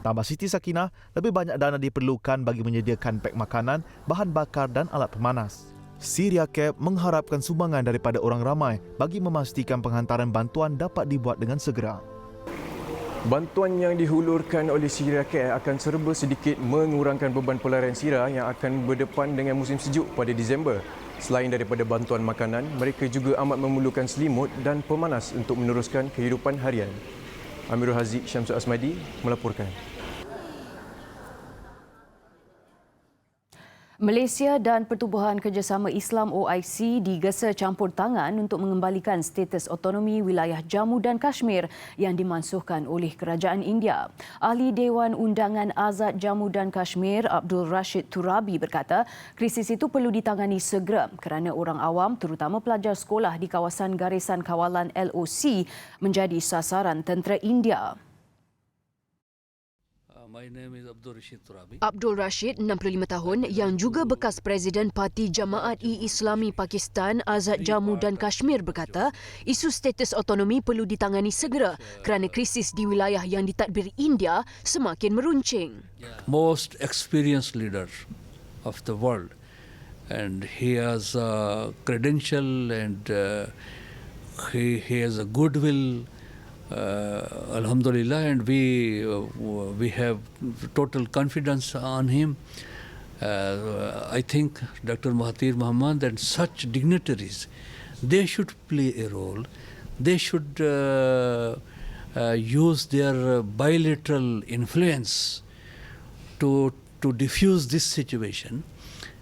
A: Tambah Siti Sakinah, lebih banyak dana diperlukan bagi menyediakan pek makanan, bahan bakar dan alat pemanas. Syria Care mengharapkan sumbangan daripada orang ramai bagi memastikan penghantaran bantuan dapat dibuat dengan segera.
Q: Bantuan yang dihulurkan oleh Syria Care akan serba sedikit mengurangkan beban pelarian Syria yang akan berdepan dengan musim sejuk pada Disember. Selain daripada bantuan makanan, mereka juga amat memerlukan selimut dan pemanas untuk meneruskan kehidupan harian. Amirul Haziq Syamsul Asmadi melaporkan.
B: Malaysia dan Pertubuhan Kerjasama Islam OIC digesa campur tangan untuk mengembalikan status autonomi wilayah Jammu dan Kashmir yang dimansuhkan oleh Kerajaan India. Ahli Dewan Undangan Azad Jammu dan Kashmir Abdul Rashid Turabi berkata, krisis itu perlu ditangani segera kerana orang awam terutama pelajar sekolah di kawasan Garisan Kawalan LOC menjadi sasaran tentera India.
R: My name is Abdul Rashid Turabi.
N: Abdul Rashid, 65 tahun, yang juga bekas Presiden Parti Jamaat-e-Islami Pakistan Azad Jammu dan Kashmir berkata, isu status autonomi perlu ditangani segera kerana krisis di wilayah yang ditadbir India semakin meruncing.
R: Most experienced leader of the world, and he has a credential and he has a goodwill. Alhamdulillah, and we have total confidence on him. I think Dr. Mahathir Mohamad and such dignitaries, they should play a role. They should use their bilateral influence to diffuse this situation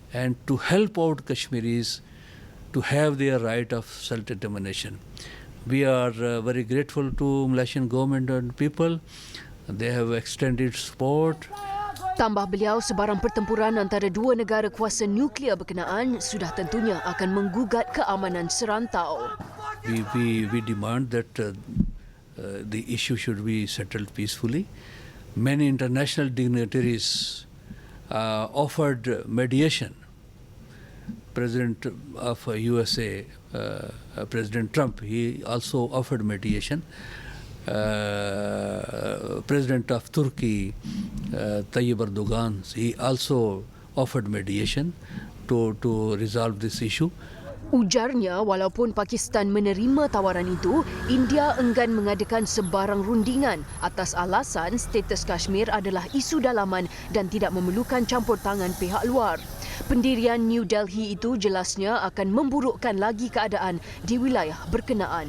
R: and to help out Kashmiris to have their right of self-determination. We are very grateful to Malaysian government and people They have extended support.
N: Tambah beliau, sebarang pertempuran antara dua negara kuasa nuklear berkenaan sudah tentunya akan menggugat keamanan serantau.
R: We demand that the issue should be settled peacefully. Many international dignitaries offered mediation. President of USA, President Trump, he also offered mediation. President of Turkey, Tayyip Erdogan, he also offered mediation to resolve this issue.
N: Ujarnya, walaupun Pakistan menerima tawaran itu, India enggan mengadakan sebarang rundingan atas alasan status Kashmir adalah isu dalaman dan tidak memerlukan campur tangan pihak luar. Pendirian New Delhi itu jelasnya akan memburukkan lagi keadaan di wilayah berkenaan.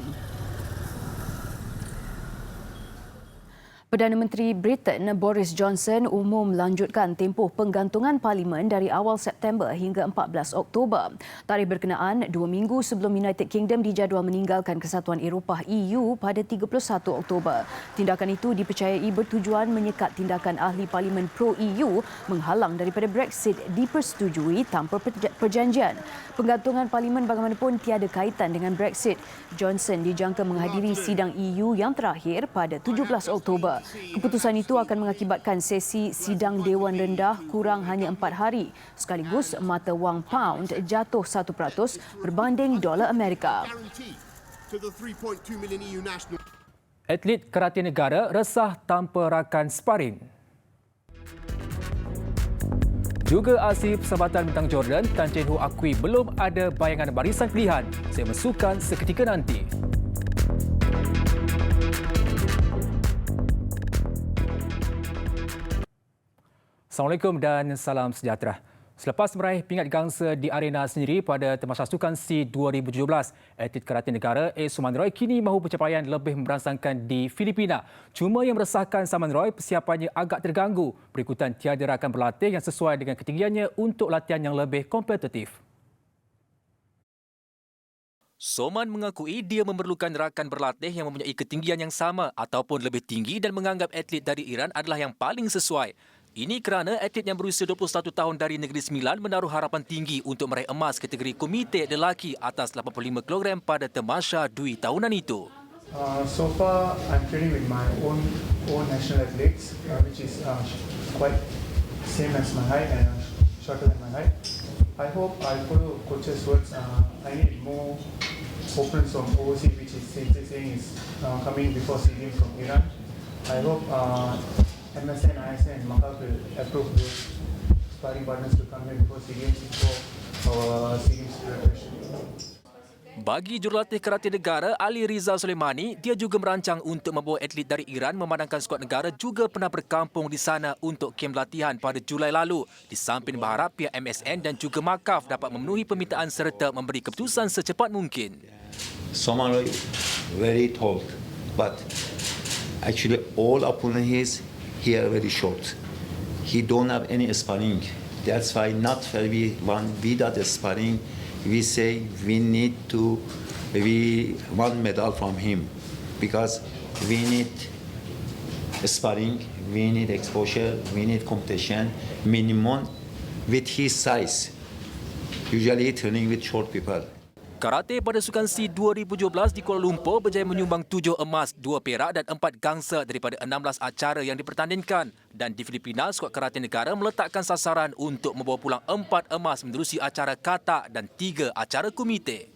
B: Perdana Menteri Britain Boris Johnson umum melanjutkan tempoh penggantungan Parlimen dari awal September hingga 14 Oktober. Tarikh berkenaan 2 minggu sebelum United Kingdom dijadual meninggalkan Kesatuan Eropah EU pada 31 Oktober. Tindakan itu dipercayai bertujuan menyekat tindakan ahli Parlimen pro-EU menghalang daripada Brexit dipersetujui tanpa perjanjian. Penggantungan Parlimen bagaimanapun tiada kaitan dengan Brexit. Johnson dijangka menghadiri sidang EU yang terakhir pada 17 Oktober. Keputusan itu akan mengakibatkan sesi sidang Dewan Rendah kurang hanya 4 hari. Sekaligus mata wang pound jatuh 1% berbanding dolar Amerika.
S: Atlet karate negara resah tanpa rakan sparring. Juga ahli Persahabatan Bintang Jordan, Tan Chen Ho akui belum ada bayangan barisan pilihan segmen sukan seketika nanti. Assalamualaikum dan salam sejahtera. Selepas meraih pingat gangsa di arena sendiri pada Tamasya Sukan SEA 2017, atlet karate negara A. Suman Roy kini mahu pencapaian lebih memberangsangkan di Filipina. Cuma yang meresahkan Suman Roy, persiapannya agak terganggu berikutan tiada rakan berlatih yang sesuai dengan ketinggiannya untuk latihan yang lebih kompetitif.
T: Soman mengakui dia memerlukan rakan berlatih yang mempunyai ketinggian yang sama ataupun lebih tinggi dan menganggap atlet dari Iran adalah yang paling sesuai. Ini kerana atlet yang berusia 21 tahun dari Negeri Sembilan menaruh harapan tinggi untuk meraih emas kategori komite lelaki atas 85 kg pada Tamasya Dwi tahunan itu.
U: So far, I'm training with my own national athletes, which is quite same as my height and shorter than my height. I hope I follow coach's words. I need more opponents from overseas, which is saying is coming before SEA Games from Iran. I hope MSN, ISN, and Macau will approve those sparring partners to come here before SEA Games for our SEA Games preparation.
T: Bagi jurulatih karate negara Ali Rizal Soleimani, dia juga merancang untuk membawa atlet dari Iran memandangkan skuad negara juga pernah berkampung di sana untuk kem latihan pada Julai lalu. Di samping berharap pihak MSN dan juga MAKAF dapat memenuhi permintaan serta memberi keputusan secepat mungkin.
V: Soman Roy very tall, but actually all opponents here very short. He don't have any sparring. That's why not we want without sparring. We say we want medal from him because we need sparring, we need exposure, we need competition minimum with his size. Usually training with short people.
T: Karate pada Sukan SEA 2017 di Kuala Lumpur berjaya menyumbang 7 emas, 2 perak dan 4 gangsa daripada 16 acara yang dipertandingkan. Dan di Filipina, skuad karate negara meletakkan sasaran untuk membawa pulang 4 emas menerusi acara kata dan 3 acara komite.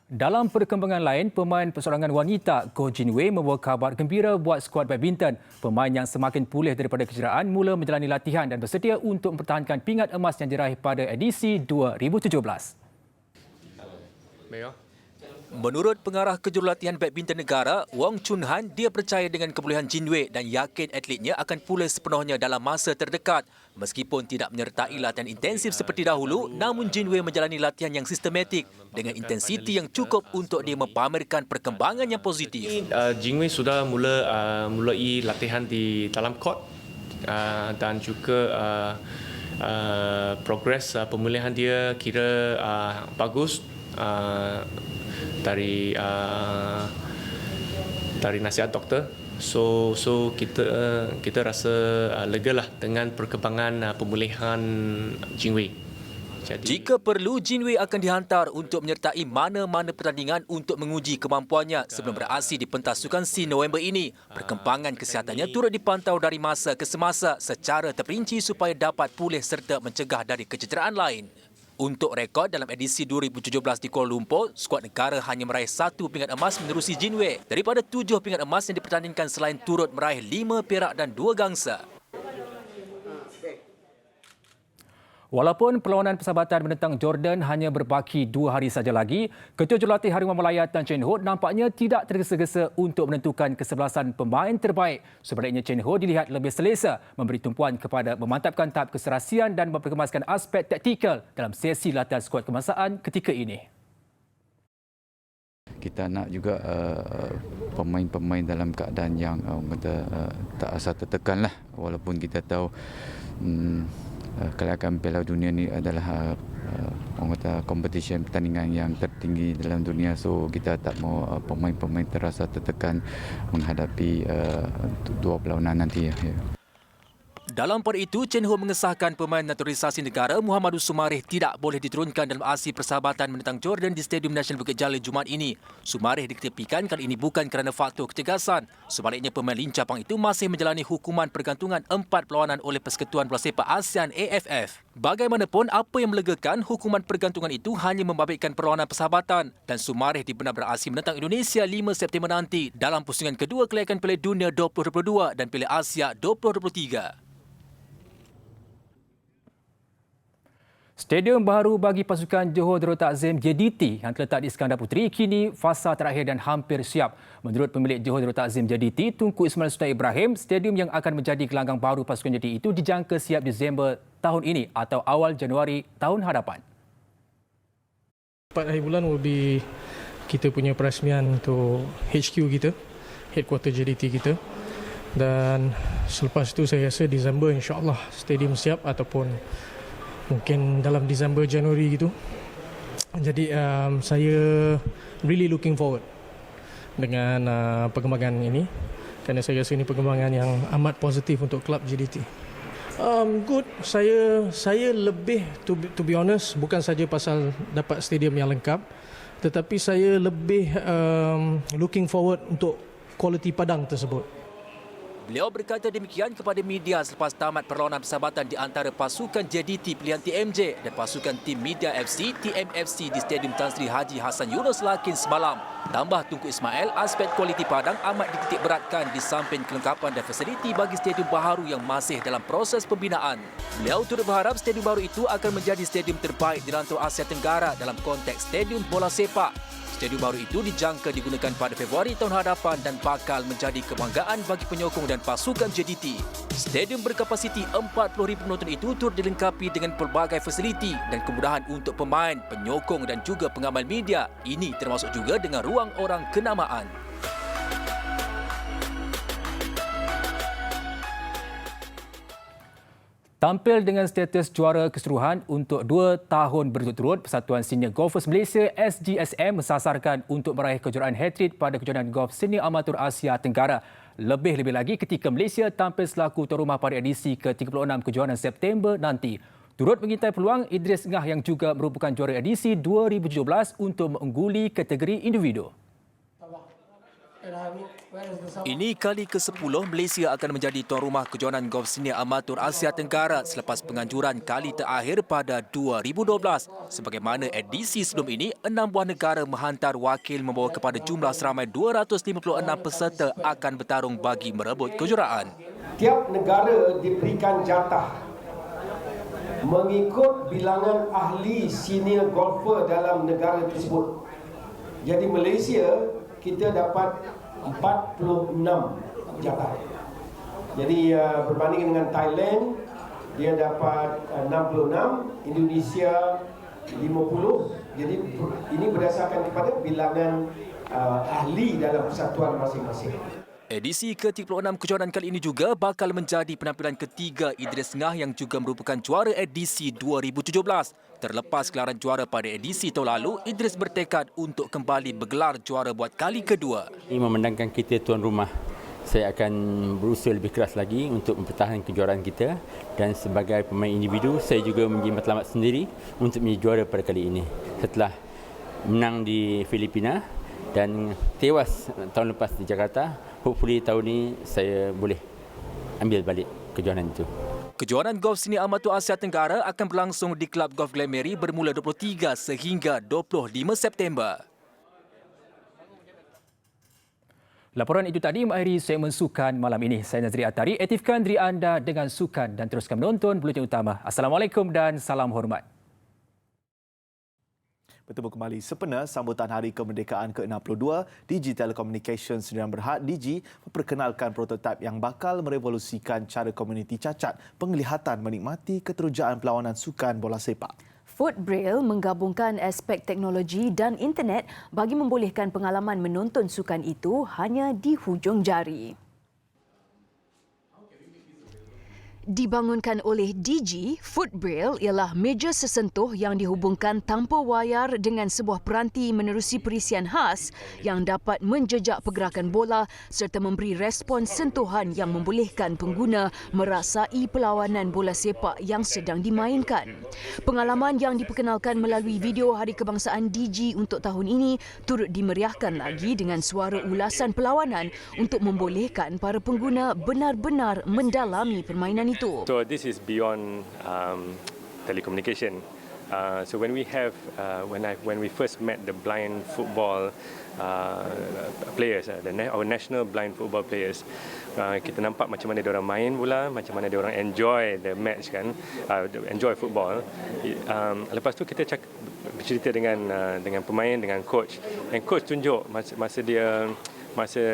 S: Dalam perkembangan lain, pemain perseorangan wanita Go Jin Wei membawa kabar gembira buat skuad badminton. Pemain yang semakin pulih daripada kecederaan mula menjalani latihan dan bersedia untuk mempertahankan pingat emas yang diraih pada edisi 2017.
T: Menurut pengarah kejurulatihan badminton negara, Wong Chun Han, dia percaya dengan kebolehan Jin Wei dan yakin atletnya akan pulih sepenuhnya dalam masa terdekat. Meskipun tidak menyertai latihan intensif seperti dahulu, namun Jin Wei menjalani latihan yang sistematik dengan intensiti yang cukup untuk dia mempamerkan perkembangan yang positif.
W: Jin Wei sudah mulai latihan di dalam court dan juga progres pemulihan dia kira bagus. Dari dari nasihat doktor. So kita rasa lega lah dengan perkembangan pemulihan Jin Wei.
T: Jika perlu, Jin Wei akan dihantar untuk menyertai mana-mana pertandingan untuk menguji kemampuannya sebelum beraksi di pentas Sukan SEA November ini. Perkembangan kesihatannya turut dipantau dari masa ke semasa secara terperinci supaya dapat pulih serta mencegah dari kecederaan lain. Untuk rekod dalam edisi 2017 di Kuala Lumpur, skuad negara hanya meraih 1 pingat emas menerusi Jin Wei daripada 7 pingat emas yang dipertandingkan selain turut meraih 5 perak dan 2 gangsa.
S: Walaupun perlawanan persahabatan menentang Jordan hanya berbaki 2 hari saja lagi, Ketua Jurulatih Harimau Malaya Tan Chen Ho nampaknya tidak tergesa-gesa untuk menentukan kesebelasan pemain terbaik. Sebaliknya, Chen Ho dilihat lebih selesa memberi tumpuan kepada memantapkan tahap keserasian dan memperkemaskan aspek taktikal dalam sesi latihan skuad kebangsaan ketika ini.
D: Kita nak juga pemain-pemain dalam keadaan yang tak asal tertekan lah, walaupun kita tahu kelayakan Piala Dunia ni adalah kompetisi pertandingan yang tertinggi dalam dunia, so kita tak mau pemain-pemain terasa tertekan menghadapi dua perlawanan nanti.
T: Dalam pada itu, Chen Ho mengesahkan pemain naturalisasi negara Muhammadul Sumareh tidak boleh diturunkan dalam aksi persahabatan menentang Jordan di Stadium Nasional Bukit Jalil Jumaat ini. Sumareh diketepikan kali ini bukan kerana faktor ketegasan. Sebaliknya, pemain lincah pang itu masih menjalani hukuman pergantungan 4 perlawanan oleh Persekutuan Bola Sepak ASEAN AFF. Bagaimanapun, apa yang melegakan, hukuman pergantungan itu hanya membabitkan perlawanan persahabatan dan Sumareh dibenar beraksi menentang Indonesia 5 September nanti dalam pusingan kedua kelayakan Piala Dunia 2022 dan Piala Asia 2023.
S: Stadium baru bagi pasukan Johor Darul Takzim JDT yang terletak di Iskandar Puteri kini fasa terakhir dan hampir siap. Menurut pemilik Johor Darul Takzim JDT, Tunku Ismail Sultan Ibrahim, stadium yang akan menjadi gelanggang baru pasukan JDT itu dijangka siap Disember tahun ini atau awal Januari tahun hadapan.
G: 4 hari bulan will be kita punya perasmian untuk HQ kita, headquarter JDT kita. Dan selepas itu saya rasa Disember insya-Allah stadium siap ataupun mungkin dalam Disember, Januari gitu. Jadi saya really looking forward dengan perkembangan ini kerana saya rasa ini perkembangan yang amat positif untuk klub JDT. Good. Saya lebih to be honest bukan saja pasal dapat stadium yang lengkap, tetapi saya lebih looking forward untuk kualiti padang tersebut.
T: Beliau berkata demikian kepada media selepas tamat perlawanan persahabatan di antara pasukan JDT pilihan TMJ dan pasukan tim Media FC TMFC di Stadium Tan Sri Haji Hassan Yunus Lakin semalam. Tambah Tunku Ismail, aspek kualiti padang amat dititik beratkan di samping kelengkapan dan fasiliti bagi stadium baharu yang masih dalam proses pembinaan. Beliau turut berharap stadium baru itu akan menjadi stadium terbaik di rantau Asia Tenggara dalam konteks stadium bola sepak. Stadium baru itu dijangka digunakan pada Februari tahun hadapan dan bakal menjadi kebanggaan bagi penyokong dan pasukan JDT. Stadium berkapasiti 40,000 penonton itu turut dilengkapi dengan pelbagai fasiliti dan kemudahan untuk pemain, penyokong dan juga pengamal media. Ini termasuk juga dengan ruang orang kenamaan.
S: Tampil dengan status juara keseluruhan untuk 2 tahun berturut-turut, Persatuan Senior Golfers Malaysia SGSM mensasarkan untuk meraih kejuaraan hat-trick pada kejuaraan golf senior amatur Asia Tenggara. Lebih-lebih lagi ketika Malaysia tampil selaku tuan rumah pada edisi ke-36 kejuaraan September nanti. Turut mengintai peluang Idris Ngah yang juga merupakan juara edisi 2017 untuk mengungguli kategori individu.
T: Ini kali ke-10 Malaysia akan menjadi tuan rumah kejuaraan golf senior amatur Asia Tenggara selepas penganjuran kali terakhir pada 2012. Sebagaimana edisi sebelum ini, 6 buah negara menghantar wakil membawa kepada jumlah seramai 256 peserta akan bertarung bagi merebut kejuaraan.
H: Tiap negara diberikan jatah mengikut bilangan ahli senior golfer dalam negara tersebut. Jadi Malaysia kita dapat 46 jatah. Jadi berbanding dengan Thailand, dia dapat 66, Indonesia 50. Jadi ini berdasarkan kepada bilangan ahli dalam persatuan masing-masing.
T: Edisi ke-36 kejohanan kali ini juga bakal menjadi penampilan ketiga Idris Ngah yang juga merupakan juara edisi 2017. Terlepas gelaran juara pada edisi tahun lalu, Idris bertekad untuk kembali bergelar juara buat kali kedua.
E: Ini memandangkan kita tuan rumah. Saya akan berusaha lebih keras lagi untuk mempertahankan kejuaraan kita, dan sebagai pemain individu saya juga menjadi matlamat sendiri untuk menjadi juara pada kali ini. Setelah menang di Filipina dan tewas tahun lepas di Jakarta, hopefully tahun ini saya boleh ambil balik kejohanan itu.
T: Kejohanan golf seni amatur Asia Tenggara akan berlangsung di Kelab Golf Glenmary bermula 23 sehingga 25 September.
S: Laporan itu tadi mengakhiri segmen sukan malam ini. Saya Nazri Atari. Aktifkan diri anda dengan sukan dan teruskan menonton Buletin Utama. Assalamualaikum dan salam hormat.
A: Bertemu kembali sempena sambutan Hari Kemerdekaan ke-62, Digi Telecommunications Sdn Bhd Digi memperkenalkan prototipe yang bakal merevolusikan cara komuniti cacat penglihatan menikmati keterujaan perlawanan sukan bola sepak.
B: Foot Braille menggabungkan aspek teknologi dan internet bagi membolehkan pengalaman menonton sukan itu hanya di hujung jari. Dibangunkan oleh Digi, Foot Braille ialah meja sesentuh yang dihubungkan tanpa wayar dengan sebuah peranti menerusi perisian khas yang dapat menjejak pergerakan bola serta memberi respon sentuhan yang membolehkan pengguna merasai perlawanan bola sepak yang sedang dimainkan. Pengalaman yang diperkenalkan melalui video Hari Kebangsaan Digi untuk tahun ini turut dimeriahkan lagi dengan suara ulasan perlawanan untuk membolehkan para pengguna benar-benar mendalami permainan itu.
I: So this is beyond telecommunication. So when we have when we first met the blind football players, our national blind football players, kita nampak macam mana diorang main bola, macam mana diorang enjoy the match kan, enjoy football. Lepas tu kita bercerita dengan pemain, dengan coach, and coach tunjuk masa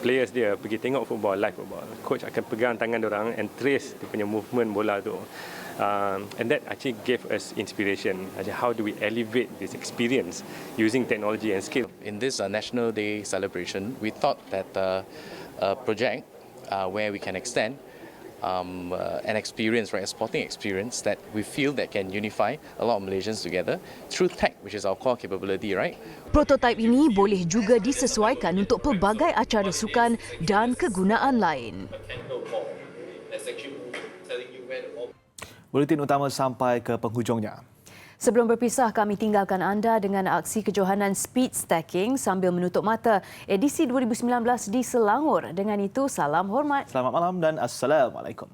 I: players dia pergi tengok football, live football. Coach akan pegang tangan diorang and trace dia punya movement bola tu. And that actually gave us inspiration. How do we elevate this experience using technology and skill?
K: In this National Day celebration, we thought that a project where we can extend an experience, right, a sporting experience that we feel that can unify a lot of Malaysians together through tech, which is our core capability, right?
B: Prototipe ini boleh juga disesuaikan untuk pelbagai acara sukan dan kegunaan lain.
A: Buletin utama sampai ke penghujungnya.
B: Sebelum berpisah, kami tinggalkan anda dengan aksi kejohanan speed stacking sambil menutup mata edisi 2019 di Selangor. Dengan itu, salam hormat.
A: Selamat malam dan Assalamualaikum.